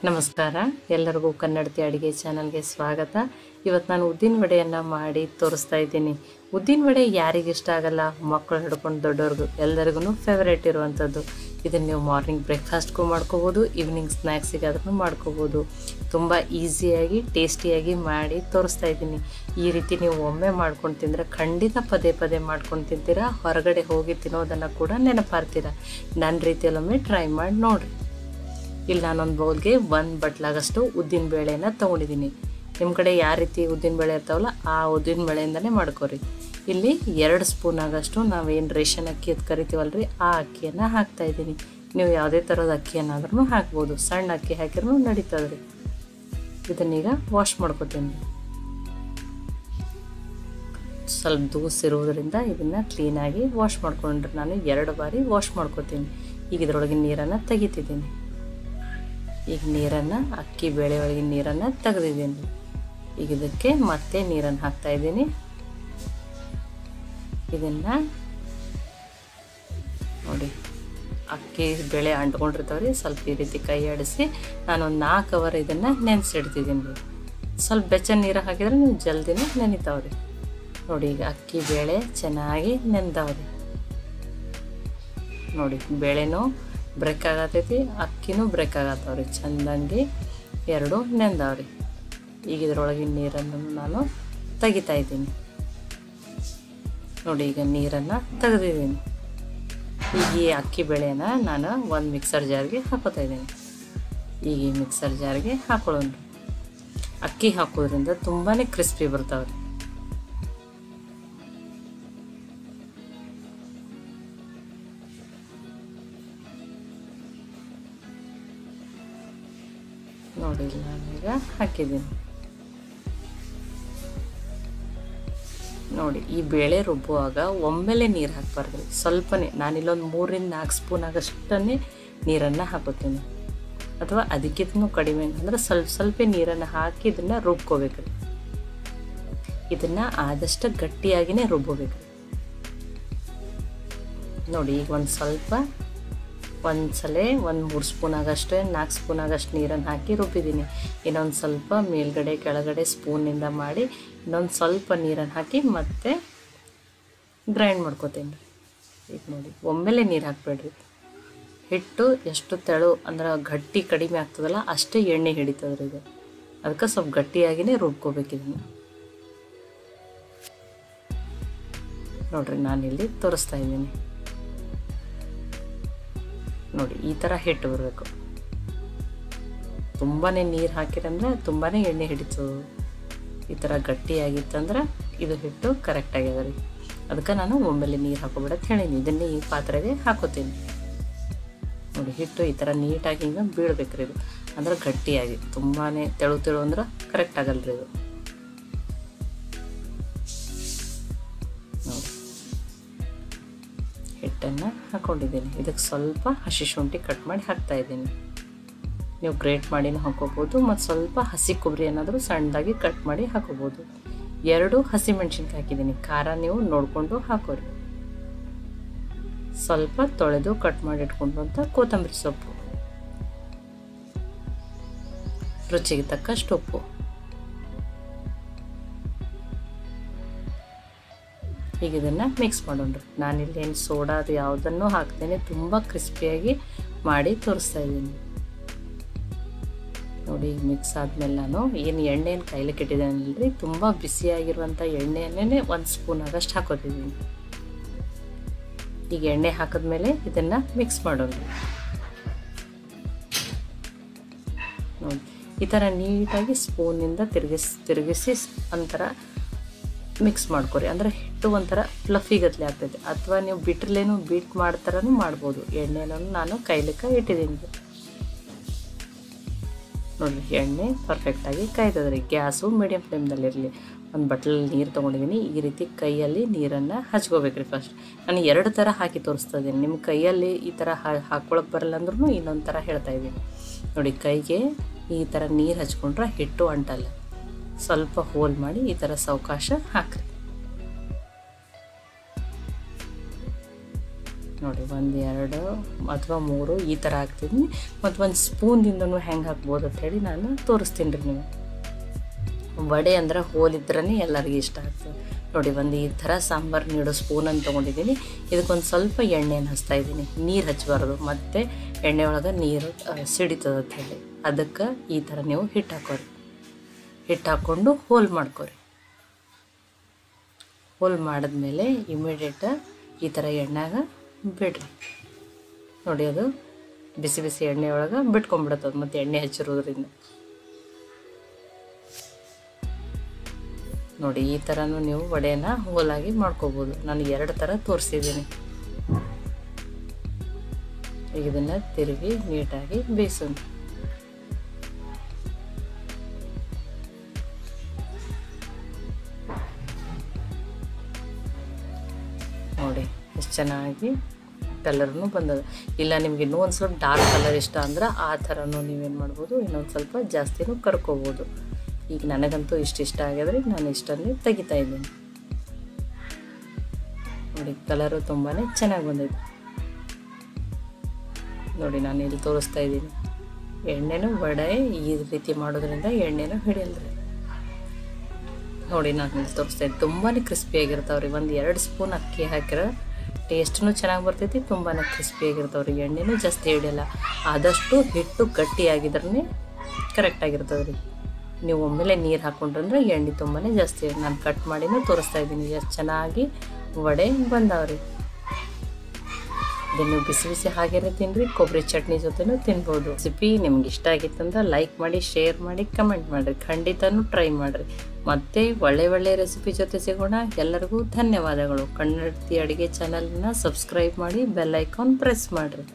ನಮಸ್ಕಾರ, ಎಲ್ಲರಿಗೂ ಕನ್ನಡತಿ ಅಡುಗೆ ಚಾನಲ್ಗೆ ಸ್ವಾಗತ. ಇವತ್ತು ನಾನು ಉದ್ದಿನ ವಡೆಯನ್ನು ಮಾಡಿ ತೋರಿಸ್ತಾ ಇದ್ದೀನಿ. ಉದ್ದಿನ ವಡೆ ಯಾರಿಗೆ ಇಷ್ಟ ಆಗಲ್ಲ? ಮಕ್ಕಳು ಹಿಡ್ಕೊಂಡು ದೊಡ್ಡವ್ರಿಗೂ ಎಲ್ಲರಿಗೂ ಫೇವರೇಟ್ ಇರುವಂಥದ್ದು. ಇದನ್ನು ನೀವು ಮಾರ್ನಿಂಗ್ ಬ್ರೇಕ್ಫಾಸ್ಟ್ಗೂ ಮಾಡ್ಕೋಬೋದು, ಈವ್ನಿಂಗ್ ಸ್ನ್ಯಾಕ್ಸಿಗಾದ್ರೂ ಮಾಡ್ಕೋಬೋದು. ತುಂಬ ಈಸಿಯಾಗಿ ಟೇಸ್ಟಿಯಾಗಿ ಮಾಡಿ ತೋರಿಸ್ತಾ ಇದ್ದೀನಿ. ಈ ರೀತಿ ನೀವು ಒಮ್ಮೆ ಮಾಡ್ಕೊಂಡು ತಿಂದರೆ ಖಂಡಿತ ಪದೇ ಪದೇ ಮಾಡ್ಕೊಂಡು ತಿಂತೀರಾ. ಹೊರಗಡೆ ಹೋಗಿ ತಿನ್ನೋದನ್ನು ಕೂಡ ನೆನಪಾರ್ತೀರ. ನನ್ನ ರೀತಿಯಲ್ಲೊಮ್ಮೆ ಟ್ರೈ ಮಾಡಿ ನೋಡಿರಿ. ಇಲ್ಲಿ ನಾನೊಂದು ಬೌಲ್ಗೆ 1 ಬಟ್ಲಾಗಷ್ಟು ಉದ್ದಿನ ಬೇಳೆನ ತೊಗೊಂಡಿದ್ದೀನಿ. ನಿಮ್ಮ ಕಡೆ ಯಾವ ರೀತಿ ಉದ್ದಿನ ಬೇಳೆ ಇರ್ತಾವಲ್ಲ ಆ ಉದ್ದಿನ ಬೇಳೆಯಿಂದನೇ ಮಾಡ್ಕೊರಿ. ಇಲ್ಲಿ 2 ಸ್ಪೂನ್ ಆಗಷ್ಟು ನಾವೇನು ರೇಷನ್ ಅಕ್ಕಿ ಅದು ಕರಿತೀವಲ್ರಿ ಆ ಅಕ್ಕಿಯನ್ನು ಹಾಕ್ತಾಯಿದ್ದೀನಿ. ನೀವು ಯಾವುದೇ ಥರದ ಅಕ್ಕಿಯನ್ನಾದ್ರೂ ಹಾಕ್ಬೋದು, ಸಣ್ಣ ಅಕ್ಕಿ ಹಾಕಿರೂ ನಡೀತದ್ರಿ. ಇದನ್ನೀಗ ವಾಶ್ ಮಾಡ್ಕೊತೀನಿ. ಸ್ವಲ್ಪ ದೂಸಿರುವುದರಿಂದ ಇದನ್ನು ಕ್ಲೀನಾಗಿ ವಾಶ್ ಮಾಡ್ಕೊಂಡ್ರೆ ನಾನು 2 ಬಾರಿ ವಾಶ್ ಮಾಡ್ಕೊತೀನಿ. ಈಗ ಇದರೊಳಗಿನ ನೀರನ್ನು ತೆಗಿತಿದ್ದೀನಿ. ಈಗ ನೀರನ್ನು ಅಕ್ಕಿ ಬೇಳೆ ಒಳಗಿನ ನೀರನ್ನು ತೆಗೆದಿದ್ದೀನಿ. ಈಗ ಇದಕ್ಕೆ ಮತ್ತೆ ನೀರನ್ನು ಹಾಕ್ತಾಯಿದ್ದೀನಿ. ಇದನ್ನು ನೋಡಿ, ಅಕ್ಕಿ ಬೇಳೆ ಅಂಟ್ಕೊಂಡಿರ್ತಾವ್ರಿ. ಸ್ವಲ್ಪ ಈ ರೀತಿ ಕೈ ಆಡಿಸಿ ನಾನೊಂದು 4 ಅವರ್ ಇದನ್ನು ನೆನೆಸಿಡ್ತಿದ್ದೀನಿ. ಸ್ವಲ್ಪ ಬೆಚ್ಚ ನೀರು ಹಾಕಿದ್ರೆ ನೀವು ಜಲ್ದಿನೇ ನೆನಿತಾವ್ರಿ. ನೋಡಿ, ಈಗ ಅಕ್ಕಿ ಬೇಳೆ ಚೆನ್ನಾಗಿ ನೆಂದಾವ್ರಿ. ನೋಡಿ, ಬೇಳೆನೂ ಬ್ರೇಕ್ ಆಗತೈತಿ, ಅಕ್ಕಿನೂ ಬ್ರೇಕ್ ಆಗತ್ತವ್ರಿ. ಚೆಂದಂಗೆ 2 ನೆಂದಾವ್ರಿ. ಈಗ ಇದರೊಳಗಿನ ನೀರನ್ನು ನಾನು ತೆಗಿತಾ ಇದ್ದೀನಿ. ನೋಡಿ, ಈಗ ನೀರನ್ನು ತೆಗೆದಿದ್ದೀನಿ. ಈಗ ಈ ಅಕ್ಕಿ ಬೇಳೆನ ನಾನು ಒಂದು ಮಿಕ್ಸರ್ ಜಾರ್ಗೆ ಹಾಕೋತಾ ಇದ್ದೀನಿ. ಈಗ ಈ ಮಿಕ್ಸರ್ ಜಾರ್ಗೆ ಹಾಕೊಳ್ಳೋಣ. ಅಕ್ಕಿ ಹಾಕೋದ್ರಿಂದ ತುಂಬಾ ಕ್ರಿಸ್ಪಿ ಬರ್ತಾವ್ರಿ. ನೋಡಿ, ನಾನೀಗ ಹಾಕಿದ್ದೀನಿ. ನೋಡಿ, ಈ ಬೇಳೆ ರುಬ್ಬುವಾಗ ಒಮ್ಮೆಲೆ ನೀರು ಹಾಕಬಾರ್ದು, ಸ್ವಲ್ಪನೇ. ನಾನಿಲ್ಲೊಂದು 3-4 ಸ್ಪೂನ್ ಆಗಷ್ಟನ್ನೇ ನೀರನ್ನು ಹಾಕೋತೀನಿ, ಅಥವಾ ಅದಕ್ಕಿಂತನೂ ಕಡಿಮೆ ಅಂದರೆ ಸ್ವಲ್ಪ ನೀರನ್ನು ಹಾಕಿ ಇದನ್ನು ರುಬ್ಕೋಬೇಕು. ಇದನ್ನು ಆದಷ್ಟು ಗಟ್ಟಿಯಾಗಿಯೇ ರುಬ್ಬೋಬೇಕು. ನೋಡಿ, ಈಗ ಒಂದ್ಸಲ 3 ಸ್ಪೂನ್ ಆಗಷ್ಟು 4 ಸ್ಪೂನ್ ಆಗಷ್ಟು ನೀರನ್ನು ಹಾಕಿ ರುಬ್ಬಿದ್ದೀನಿ. ಇನ್ನೊಂದು ಸ್ವಲ್ಪ ಮೇಲ್ಗಡೆ ಕೆಳಗಡೆ ಸ್ಪೂನಿಂದ ಮಾಡಿ ಇನ್ನೊಂದು ಸ್ವಲ್ಪ ನೀರನ್ನು ಹಾಕಿ ಮತ್ತೆ ಗ್ರೈಂಡ್ ಮಾಡ್ಕೋತೀನಿ. ಈಗ ನೋಡಿ, ಒಮ್ಮೆಲೆ ನೀರು ಹಾಕಬೇಡ್ರಿ. ಹಿಟ್ಟು ಎಷ್ಟು ತೆಳು ಅಂದ್ರೆ ಗಟ್ಟಿ ಕಡಿಮೆ ಆಗ್ತದಲ್ಲ ಅಷ್ಟೇ ಎಣ್ಣೆ ಹಿಡಿತದ್ರಿ ಇದು. ಅದಕ್ಕೆ ಸ್ವಲ್ಪ ಗಟ್ಟಿಯಾಗಿಯೇ ರುಬ್ಕೋಬೇಕಿದನ್ನು. ನೋಡಿರಿ, ನಾನಿಲ್ಲಿ ತೋರಿಸ್ತಾ ಇದ್ದೀನಿ. ನೋಡಿ, ಈ ಥರ ಹಿಟ್ಟು ಬರಬೇಕು. ತುಂಬಾ ನೀರು ಹಾಕಿರಂದ್ರೆ ತುಂಬಾ ಎಣ್ಣೆ ಹಿಡಿತು. ಈ ಥರ ಗಟ್ಟಿಯಾಗಿತ್ತಂದ್ರೆ ಇದು ಹಿಟ್ಟು ಕರೆಕ್ಟ್ ಆಗ್ಯದ ರೀ. ಅದಕ್ಕೆ ನಾನು ಒಮ್ಮೆಲೆ ನೀರು ಹಾಕೋಬೇಡಂತ ಹೇಳೀನಿ. ಇದನ್ನೇ ಈ ಪಾತ್ರೆಗೆ ಹಾಕೋತೀನಿ. ನೋಡಿ, ಹಿಟ್ಟು ಈ ಥರ ನೀಟಾಗಿ ಹಿಂಗೆ ಬೀಳ್ಬೇಕ್ರಿ. ಇದು ಅಂದ್ರೆ ಗಟ್ಟಿಯಾಗಿ, ತುಂಬಾ ತೆಳು ಅಂದ್ರೆ ಕರೆಕ್ಟ್ ಆಗಲ್ರಿ ಇದು. ನೋಡಿ, ಹಿಟ್ಟನ್ನು ಹಾಕ್ಕೊಂಡಿದ್ದೀನಿ. ಇದಕ್ಕೆ ಸ್ವಲ್ಪ ಹಸಿ ಶುಂಠಿ ಕಟ್ ಮಾಡಿ ಹಾಕ್ತಾಯಿದ್ದೀನಿ. ನೀವು ಗ್ರೇಟ್ ಮಾಡಿನೂ ಹಾಕೋಬೋದು, ಮತ್ತು ಸ್ವಲ್ಪ ಹಸಿ ಕೊಬ್ಬರಿ ಏನಾದರೂ ಸಣ್ಣದಾಗಿ ಕಟ್ ಮಾಡಿ ಹಾಕೋಬೋದು. 2 ಹಸಿಮೆಣ್ಸಿನ್ಕಾಯಿ ಹಾಕಿದ್ದೀನಿ. ಖಾರ ನೀವು ನೋಡಿಕೊಂಡು ಹಾಕೋರಿ. ಸ್ವಲ್ಪ ತೊಳೆದು ಕಟ್ ಮಾಡಿ ಇಟ್ಕೊಂಡಂಥ ಕೊತ್ತಂಬರಿ ಸೊಪ್ಪು, ರುಚಿಗೆ ತಕ್ಕಷ್ಟು ಉಪ್ಪು. ಈಗ ಇದನ್ನು ಮಿಕ್ಸ್ ಮಾಡೋಣ್ರಿ. ನಾನಿಲ್ಲಿ ಏನು ಸೋಡಾ ಅದು ಯಾವುದನ್ನು ಹಾಕ್ತೇನೆ, ತುಂಬ ಕ್ರಿಸ್ಪಿಯಾಗಿ ಮಾಡಿ ತೋರಿಸ್ತಾ ಇದ್ದೀನಿ. ನೋಡಿ, ಈಗ ಮಿಕ್ಸ್ ಆದಮೇಲೆ ನಾನು ಏನು ಎಣ್ಣೆಯನ್ನು ಕೈಲಿಕ್ಕೆ ಇಟ್ಟಿದ್ದೇನಲ್ರಿ, ತುಂಬ ಬಿಸಿಯಾಗಿರುವಂಥ ಎಣ್ಣೆಯನ್ನೇ 1 ಸ್ಪೂನ್ ಆಗಷ್ಟು ಹಾಕೋತಿದ್ದೀನಿ. ಈಗ ಎಣ್ಣೆ ಹಾಕಿದ್ಮೇಲೆ ಇದನ್ನು ಮಿಕ್ಸ್ ಮಾಡೋಣ. ನೋಡಿ, ಈ ಥರ ನೀಟಾಗಿ ಸ್ಪೂನಿಂದ ತಿರುಗಿಸಿ ಒಂಥರ ಮಿಕ್ಸ್ ಮಾಡ್ಕೊರಿ. ಅಂದರೆ ಹಿಟ್ಟು ಒಂಥರ ಫ್ಲಫಿಗತ್ಲೆ ಆಗ್ತೈತೆ. ಅಥವಾ ನೀವು ಬಿಟ್ರಲೇನು ಬೀಟ್ ಮಾಡ್ತಾರನೂ ಮಾಡ್ಬೋದು. ಎಣ್ಣೆನೂ ನಾನು ಕೈಲಿಕ್ಕೆ ಇಟ್ಟಿದ್ದೀನಿ. ನೋಡಿರಿ, ಎಣ್ಣೆ ಪರ್ಫೆಕ್ಟಾಗಿ ಕಾಯ್ತದ್ರಿ. Gas medium ಫ್ಲೇಮ್ದಲ್ಲಿರಲಿ. ಒಂದು ಬಟ್ಲಲ್ಲಿ ನೀರು ತೊಗೊಂಡಿದ್ದೀನಿ. ಈ ರೀತಿ ಕೈಯಲ್ಲಿ ನೀರನ್ನು ಹಚ್ಕೋಬೇಕ್ರಿ. ಫಸ್ಟ್ ನಾನು 2 ಥರ ಹಾಕಿ ತೋರಿಸ್ತಾ ಇದ್ದೀನಿ. ನಿಮ್ಮ ಕೈಯಲ್ಲಿ ಈ ಥರ ಹಾಕ್ಕೊಳಕ್ಕೆ ಬರಲ್ಲ ಅಂದ್ರೂ ಇನ್ನೊಂದು ಥರ ಹೇಳ್ತಾ ಇದ್ದೀನಿ. ನೋಡಿ, ಕೈಗೆ ಈ ಥರ ನೀರು ಹಚ್ಕೊಂಡ್ರೆ ಹಿಟ್ಟು ಅಂಟಲ್ಲ. ಸ್ವಲ್ಪ ಹೋಲ್ ಮಾಡಿ ಈ ಥರ ಸಾವಕಾಶ ಹಾಕ್ರಿ. ನೋಡಿ 1 2 ಅಥವಾ 3 ಈ ಥರ ಹಾಕ್ತಿದ್ದೀನಿ. ಮತ್ತು ಒಂದು ಸ್ಪೂನ್ದಿಂದನೂ ಹೆಂಗೆ ಹಾಕ್ಬೋದು ಅಂಥೇಳಿ ನಾನು ತೋರಿಸ್ತೀನಿ ರೀ ನೀವು. ವಡೆ ಅಂದ್ರೆ ಹೋಲಿದ್ರೇ ಎಲ್ಲರಿಗೂ ಇಷ್ಟ ಆಗ್ತದೆ ನೋಡಿ. ಒಂದು ಈ ಥರ ಸಾಂಬಾರು ನೀಡೋ ಸ್ಪೂನನ್ನು ತೊಗೊಂಡಿದ್ದೀನಿ. ಇದಕ್ಕೊಂದು ಸ್ವಲ್ಪ ಎಣ್ಣೆನ ಹಚ್ತಾ ಇದ್ದೀನಿ. ನೀರು ಹಚ್ಚಬಾರ್ದು, ಮತ್ತು ಎಣ್ಣೆ ಒಳಗೆ ನೀರು ಸಿಡಿತದೆ ಅಂತ ಹೇಳಿ. ಅದಕ್ಕೆ ಈ ಥರ ನೀವು ಹಿಟ್ಟು ಹಾಕೋರಿ. ಹಿಟ್ಟು ಹಾಕ್ಕೊಂಡು ಹೋಲ್ ಮಾಡ್ಕೊರಿ. ಹೋಲ್ ಮಾಡಿದ್ಮೇಲೆ ಇಮಿಡಿಯೇಟ ಈ ಥರ ಎಣ್ಣೆಗೆ ಬಿಡ್ರಿ. ನೋಡಿ ಅದು ಬಿಸಿ ಬಿಸಿ ಎಣ್ಣೆ ಒಳಗೆ ಬಿಟ್ಕೊಂಡ್ಬಿಡ್ತದೆ, ಮತ್ತು ಎಣ್ಣೆ ಹಚ್ಚಿರೋದ್ರಿಂದ. ನೋಡಿ ಈ ಥರನೂ ನೀವು ವಡೆನ ಹೋಲಾಗಿ ಮಾಡ್ಕೋಬೋದು. ನಾನು 2 ಥರ ತೋರಿಸಿದ್ದೀನಿ. ಈಗ ಇದನ್ನು ತಿರುಗಿ ನೀಟಾಗಿ ಬೇಯಿಸೋಣ. ನೋಡಿ ಎಷ್ಟು ಚೆನ್ನಾಗಿ ಕಲರ್ನು ಬಂದದ. ಇಲ್ಲ ನಿಮಗೆ ಇನ್ನೂ ಒಂದು ಸ್ವಲ್ಪ ಡಾರ್ಕ್ ಕಲರ್ ಇಷ್ಟ ಅಂದ್ರೆ ಆ ಥರನೂ ನೀವೇನು ಮಾಡ್ಬೋದು, ಇನ್ನೊಂದು ಸ್ವಲ್ಪ ಜಾಸ್ತಿನೂ ಕರ್ಕೋಬೋದು. ಈಗ ನನಗಂತೂ ಇಷ್ಟ ಆಗಿದ್ರೆ ನಾನು ಇಷ್ಟನ್ನೇ ತೆಗಿತಾ ಇದ್ದೀನಿ. ನೋಡಿ ಕಲರು ತುಂಬಾ ಚೆನ್ನಾಗಿ ಬಂದಿದೆ. ನೋಡಿ ನಾನು ಇಲ್ಲಿ ತೋರಿಸ್ತಾ ಇದ್ದೀನಿ. ಎಣ್ಣೆನೂ ವಡೆ ಈ ರೀತಿ ಮಾಡೋದ್ರಿಂದ ಎಣ್ಣೆನೂ ಹಿಡಿಯಲ್ರಿ. ನೋಡಿ ನಾನು ಇಲ್ಲಿ ತೋರಿಸ್ತಾ ಇದ್ದೀನಿ. ತುಂಬಾ ಕ್ರಿಸ್ಪಿಯಾಗಿರ್ತಾವ್ರಿ. 1-2 ಸ್ಪೂನ್ ಅಕ್ಕಿ ಹಾಕಿದ್ರೆ ಟೇಸ್ಟೂ ಚೆನ್ನಾಗಿ ಬರ್ತೈತಿ. ತುಂಬಾ ಕ್ರಿಸ್ಪಿಯಾಗಿರ್ತಾವ್ರಿ. ಎಣ್ಣೆನೂ ಜಾಸ್ತಿ ಹಿಡಿಯಲ್ಲ. ಆದಷ್ಟು ಹಿಟ್ಟು ಗಟ್ಟಿಯಾಗಿದ್ರೇ ಕರೆಕ್ಟಾಗಿರ್ತದೆ ರೀ. ನೀವು ಒಮ್ಮೆಲೆ ನೀರು ಹಾಕ್ಕೊಂಡ್ರಂದ್ರೆ ಎಣ್ಣೆ ತುಂಬಾ ಜಾಸ್ತಿ. ನಾನು ಕಟ್ ಮಾಡಿನೂ ತೋರಿಸ್ತಾ ಇದ್ದೀನಿ ಎಷ್ಟು ಚೆನ್ನಾಗಿ ವಡೆ ಬಂದಾವ್ರಿ. ಇದನ್ನು ಬಿಸಿ ಬಿಸಿ ಹಾಗೇನೆ ತಿನ್ನಿರಿ. ಕೊಬ್ಬರಿ ಚಟ್ನಿ ಜೊತೆನೂ ತಿನ್ಬೋದು. ರೆಸಿಪಿ ನಿಮ್ಗೆ ಇಷ್ಟ ಆಗಿತ್ತಂದ್ರೆ ಲೈಕ್ ಮಾಡಿ, ಶೇರ್ ಮಾಡಿ, ಕಮೆಂಟ್ ಮಾಡಿರಿ. ಖಂಡಿತನೂ ಟ್ರೈ ಮಾಡಿರಿ. ಮತ್ತೆ ಒಳ್ಳೆ ರೆಸಿಪಿ ಜೊತೆ ಸಿಗೋಣ. ಎಲ್ಲರಿಗೂ ಧನ್ಯವಾದಗಳು. ಕನ್ನಡತಿ ಅಡುಗೆ ಚಾನಲ್ನ ಸಬ್ಸ್ಕ್ರೈಬ್ ಮಾಡಿ, ಬೆಲ್ ಐಕಾನ್ ಪ್ರೆಸ್ ಮಾಡಿರಿ.